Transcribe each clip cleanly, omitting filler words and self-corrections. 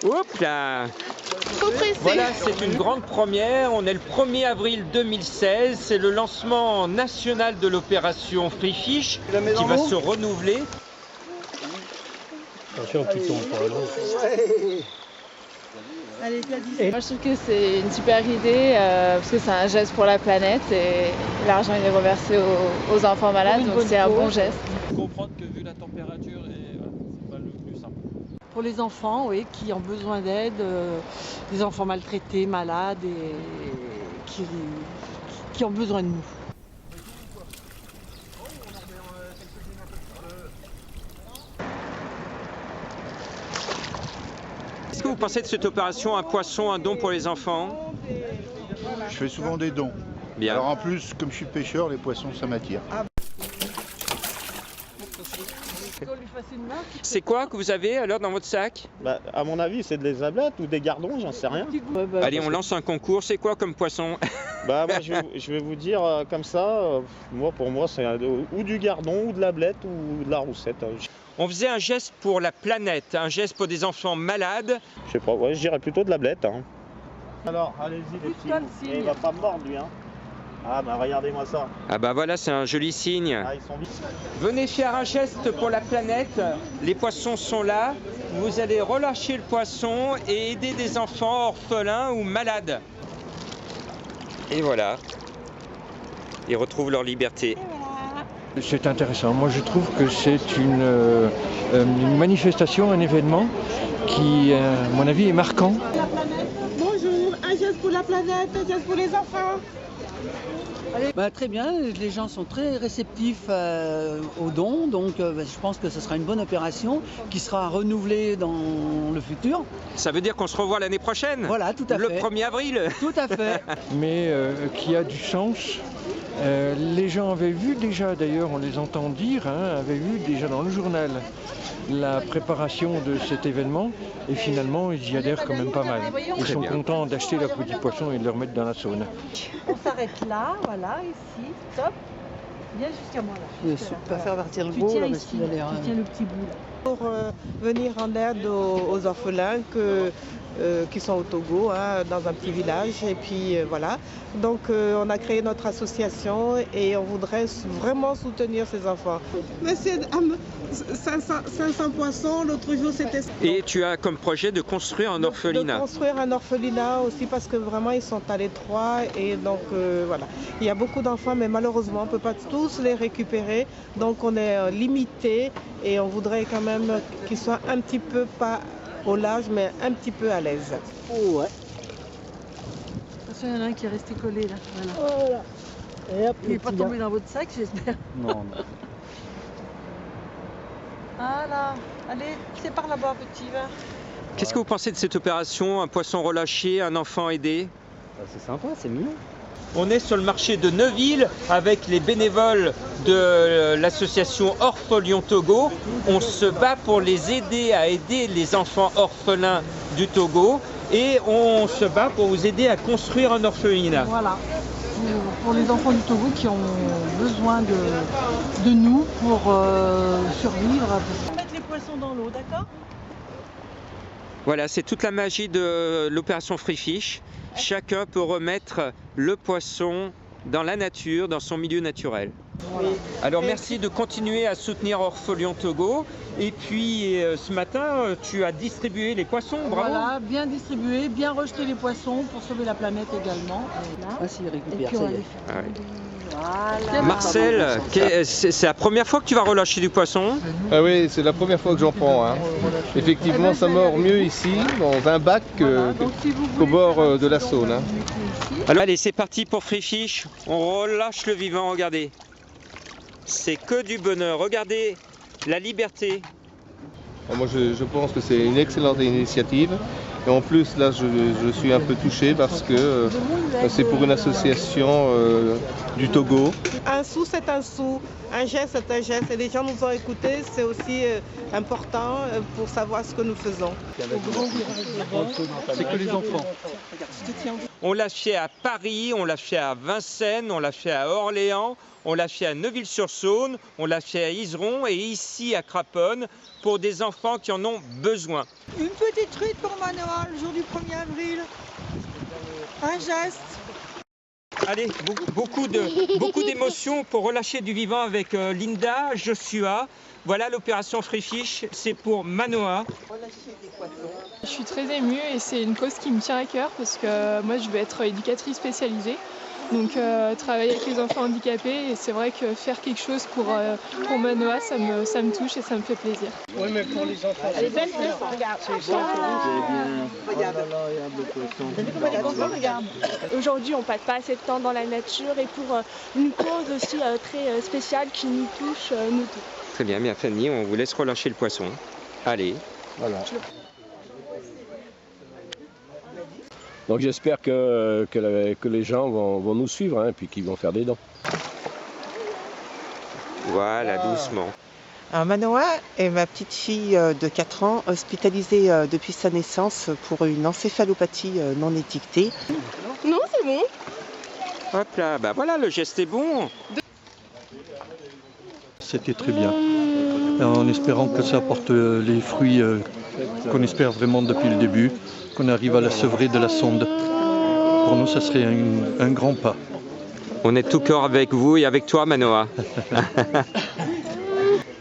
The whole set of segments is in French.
Hop là. Trop pressé. Voilà, c'est une grande première. On est le 1er avril 2016. C'est le lancement national de l'opération Free Fish qui va se renouveler. Attention qu'il tombe pas à l'eau. Allez, moi, je trouve que c'est une super idée parce que c'est un geste pour la planète et l'argent il est reversé aux enfants malades, donc c'est un bon geste. Comprendre que vu la température, c'est pas le plus simple. Pour les enfants, oui, qui ont besoin d'aide, des enfants maltraités, malades et qui ont besoin de nous. Qu'est-ce que vous pensez de cette opération Un poisson, un don pour les enfants? Je fais souvent des dons. Bien. Alors en plus, comme je suis pêcheur, les poissons ça m'attire. C'est quoi que vous avez alors dans votre sac? Bah, à mon avis, c'est des ablettes ou des gardons, j'en sais rien. Allez, on lance un concours. C'est quoi comme poisson? Bah, moi, je vais vous dire comme ça, pour moi, c'est ou du gardon, ou de la blette, ou de la roussette. On faisait un geste pour la planète, un geste pour des enfants malades. Je sais pas, ouais, je dirais plutôt de la blette. Hein. Alors, allez-y les petits. Et il va pas me mordre lui. Hein. Ah bah regardez-moi ça. Ah bah voilà, c'est un joli signe. Ah, ils sont vite. Venez faire un geste pour la planète. Les poissons sont là. Vous allez relâcher le poisson et aider des enfants orphelins ou malades. Et voilà. Ils retrouvent leur liberté. C'est intéressant. Moi, je trouve que c'est une manifestation, un événement qui, à mon avis, est marquant. Bonjour, un geste pour la planète, un geste pour les enfants. Bah, très bien, les gens sont très réceptifs aux dons, donc je pense que ce sera une bonne opération qui sera renouvelée dans le futur. Ça veut dire qu'on se revoit l'année prochaine? Voilà, tout à fait. Le 1er avril. Tout à fait. Mais qui a du sens. Les gens avaient vu déjà, d'ailleurs, on les entend dire, avaient vu déjà dans le journal la préparation de cet événement et finalement ils y adhèrent quand même pas mal. Ils sont contents d'acheter leurs petits poissons et de les remettre dans la Saône. On s'arrête là, voilà, ici, stop. Viens jusqu'à moi là. Je peux faire partir le beau là parce qu'il a l'air. Tu tiens le petit bout là. Pour venir en aide aux orphelins qui sont au Togo, dans un petit village. Et puis voilà. Donc on a créé notre association et on voudrait vraiment soutenir ces enfants. Mais c'est 500 poissons, l'autre jour c'était... Et tu as comme projet de construire un orphelinat. De construire un orphelinat aussi parce que vraiment ils sont à l'étroit et donc voilà. Il y a beaucoup d'enfants mais malheureusement on ne peut pas tous les récupérer. Donc on est limité et on voudrait quand même qu'ils soient un petit peu pas au large mais un petit peu à l'aise. Oh, ouais. Attention, il y en a un qui est resté collé là. Voilà. Voilà. Et hop, Il n'est pas tombé dans votre sac, j'espère. Non. Voilà. Allez, c'est par là-bas, petit, va. Qu'est-ce que vous pensez de cette opération? Un poisson relâché, un enfant aidé? C'est sympa, c'est mignon. On est sur le marché de Neuville avec les bénévoles de l'association Orphe-Lyon Togo. On se bat pour les aider à aider les enfants orphelins du Togo et on se bat pour vous aider à construire un orphelinat. Voilà. Pour les enfants du Togo qui ont besoin de nous pour survivre. On va mettre les poissons dans l'eau, d'accord? Voilà, c'est toute la magie de l'opération Free Fish. Chacun peut remettre le poisson dans la nature, dans son milieu naturel. Voilà. Alors merci de continuer à soutenir Orphe-Lyon Togo. Et puis ce matin, tu as distribué les poissons, bravo. Voilà, bien distribué, bien rejeter les poissons pour sauver la planète également. Ah si, il Et récupère, puis on ça va y les est. faire. Ah oui. Voilà. Marcel, c'est la première fois que tu vas relâcher du poisson? Ah oui, c'est la première fois que j'en prends. Hein. Effectivement, ça mord mieux ici, dans un bac, qu'au bord de la Saône. Hein. Alors allez, c'est parti pour Free Fish. On relâche le vivant, regardez. C'est que du bonheur. Regardez la liberté. Alors moi, je pense que c'est une excellente initiative. Et en plus, là, je suis un peu touché parce que c'est pour une association du Togo. Un sou, c'est un sou. Un geste, c'est un geste. Et les gens nous ont écoutés. C'est aussi important pour savoir ce que nous faisons. C'est que les enfants. On l'a fait à Paris, on l'a fait à Vincennes, on l'a fait à Orléans, on l'a fait à Neuville-sur-Saône, on l'a fait à Iseron et ici à Craponne pour des enfants qui en ont besoin. Une petite truite pour Manoa le jour du 1er avril. Un geste. Allez, beaucoup d'émotions pour relâcher du vivant avec Linda, Joshua. Voilà l'opération Free Fish, c'est pour Manoa. Je suis très émue et c'est une cause qui me tient à cœur parce que moi je vais être éducatrice spécialisée. Donc travailler avec les enfants handicapés et c'est vrai que faire quelque chose pour Manoa ça me touche et ça me fait plaisir. Oui mais pour les enfants. Elle est belle, regarde. Regarde. Aujourd'hui on passe pas assez de temps dans la nature et pour une cause aussi très spéciale qui nous touche nous tous. Très bien, bien Fanny, on vous laisse relâcher le poisson. Allez. Voilà. Donc j'espère que les gens vont nous suivre et puis qu'ils vont faire des dons. Voilà, doucement. Alors Manoa est ma petite fille de 4 ans, hospitalisée depuis sa naissance pour une encéphalopathie non étiquetée. Non, c'est bon. Hop là, bah voilà, le geste est bon. C'était très bien. En espérant que ça apporte les fruits qu'on espère vraiment depuis le début, qu'on arrive à la sevrer de la sonde. Pour nous, ça serait un grand pas. On est tout cœur avec vous et avec toi, Manoa.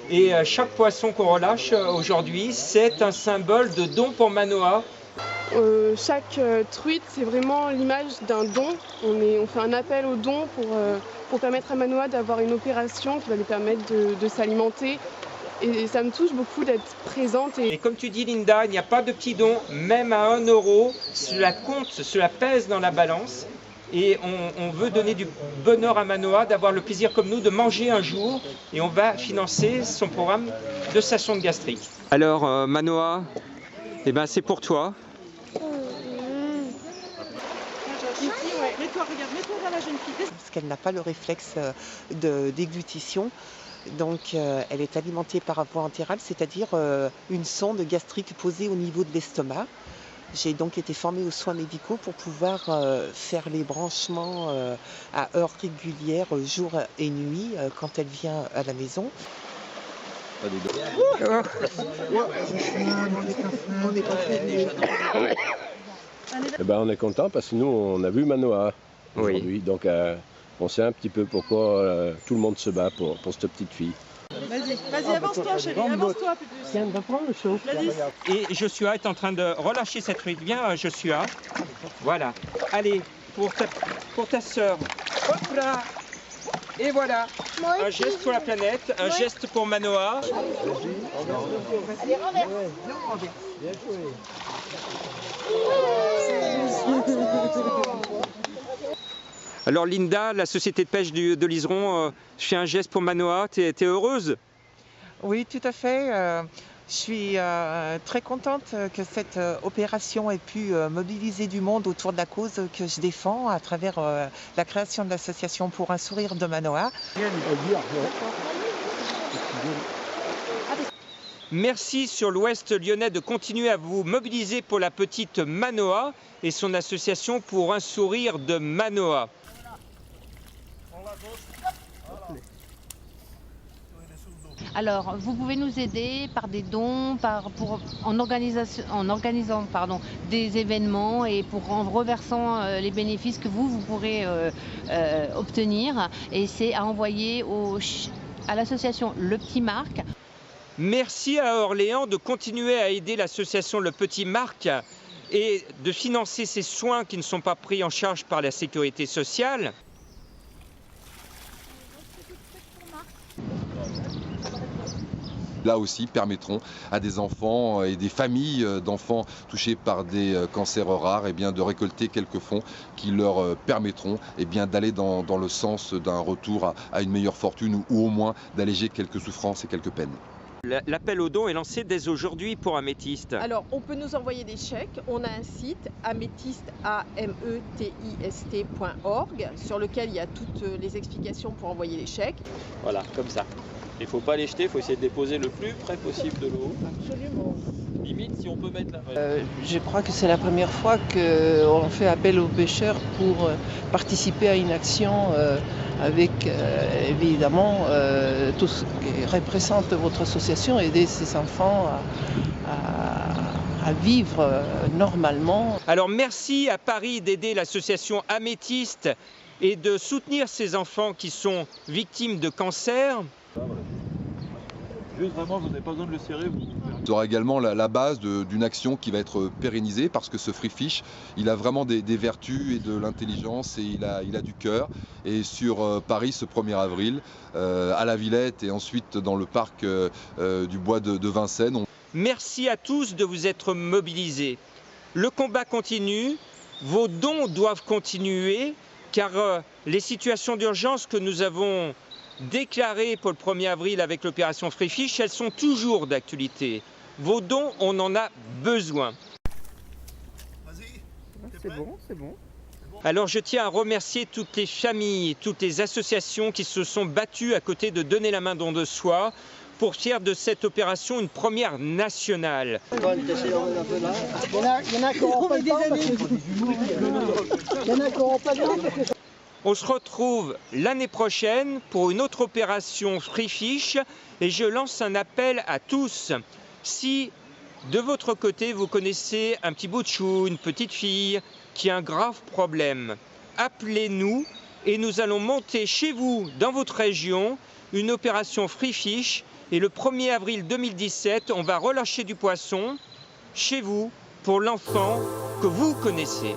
Et chaque poisson qu'on relâche aujourd'hui, c'est un symbole de don pour Manoa. Chaque truite, c'est vraiment l'image d'un don. On fait un appel au don pour permettre à Manoa d'avoir une opération qui va lui permettre de s'alimenter. Et ça me touche beaucoup d'être présente. Et comme tu dis, Linda, il n'y a pas de petits dons, même à 1 €, cela compte, cela pèse dans la balance. Et on veut donner du bonheur à Manoa, d'avoir le plaisir comme nous de manger un jour. Et on va financer son programme de sa sonde gastrique. Alors, Manoa, eh ben, c'est pour toi. Parce qu'elle n'a pas le réflexe de déglutition. Donc elle est alimentée par voie entérale, c'est-à-dire une sonde gastrique posée au niveau de l'estomac. J'ai donc été formée aux soins médicaux pour pouvoir faire les branchements à heures régulières, jour et nuit, quand elle vient à la maison. Eh ben, on est content parce que nous, on a vu Manoa aujourd'hui. Oui. Donc, on sait un petit peu pourquoi tout le monde se bat pour cette petite fille. Vas-y, avance-toi, chérie, avance-toi. Tiens, va prendre le chaud. Et Joshua est en train de relâcher cette truite. Viens, Joshua. Voilà. Allez, pour ta sœur. Hop là. Et voilà. Un geste pour la planète, un geste pour Manoa. Allez, renverse. Bien joué. Alors Linda, la société de pêche de l'Iseron, fait un geste pour Manoa, t'es heureuse? Oui, tout à fait. Je suis très contente que cette opération ait pu mobiliser du monde autour de la cause que je défends à travers la création de l'association Pour un sourire de Manoa. Merci sur l'Ouest lyonnais de continuer à vous mobiliser pour la petite Manoa et son association Pour un sourire de Manoa. Alors, vous pouvez nous aider par des dons, en organisant des événements et en reversant les bénéfices que vous pourrez obtenir. Et c'est à envoyer à l'association Le Petit Marc. Merci à Orléans de continuer à aider l'association Le Petit Marc et de financer ces soins qui ne sont pas pris en charge par la sécurité sociale. Là aussi permettront à des enfants et des familles d'enfants touchés par des cancers rares de récolter quelques fonds qui leur permettront d'aller dans le sens d'un retour à une meilleure fortune ou au moins d'alléger quelques souffrances et quelques peines. L'appel aux dons est lancé dès aujourd'hui pour Améthyste. Alors, on peut nous envoyer des chèques. On a un site amethyste.org sur lequel il y a toutes les explications pour envoyer les chèques. Voilà, comme ça. Il ne faut pas les jeter, il faut essayer de déposer le plus près possible de l'eau. Absolument. Limite, si on peut mettre la... Je crois que c'est la première fois qu'on fait appel aux pêcheurs pour participer à une action avec évidemment tout ce qui représente votre association, aider ces enfants à vivre normalement. Alors merci à Paris d'aider l'association Améthyste et de soutenir ces enfants qui sont victimes de cancer. Juste vraiment, vous n'avez pas besoin de le serrer. Il aura également la base d'une action qui va être pérennisée parce que ce free fish, il a vraiment des vertus et de l'intelligence et il a du cœur. Et sur Paris ce 1er avril, à la Villette et ensuite dans le parc du bois de Vincennes. Merci à tous de vous être mobilisés. Le combat continue, vos dons doivent continuer car les situations d'urgence que nous avons déclarées pour le 1er avril avec l'opération Free Fish, elles sont toujours d'actualité. Vos dons, on en a besoin. C'est bon, c'est bon. Alors je tiens à remercier toutes les familles, toutes les associations qui se sont battues à côté de Donner la main don de soi pour faire de cette opération une première nationale. Il y en a qui n'auront pas le temps. Il y en a qui n'auront pas le temps. On se retrouve l'année prochaine pour une autre opération Free Fish et je lance un appel à tous. Si de votre côté vous connaissez un petit bout de chou, une petite fille qui a un grave problème, appelez-nous et nous allons monter chez vous, dans votre région, une opération Free Fish et le 1er avril 2017, on va relâcher du poisson chez vous pour l'enfant que vous connaissez.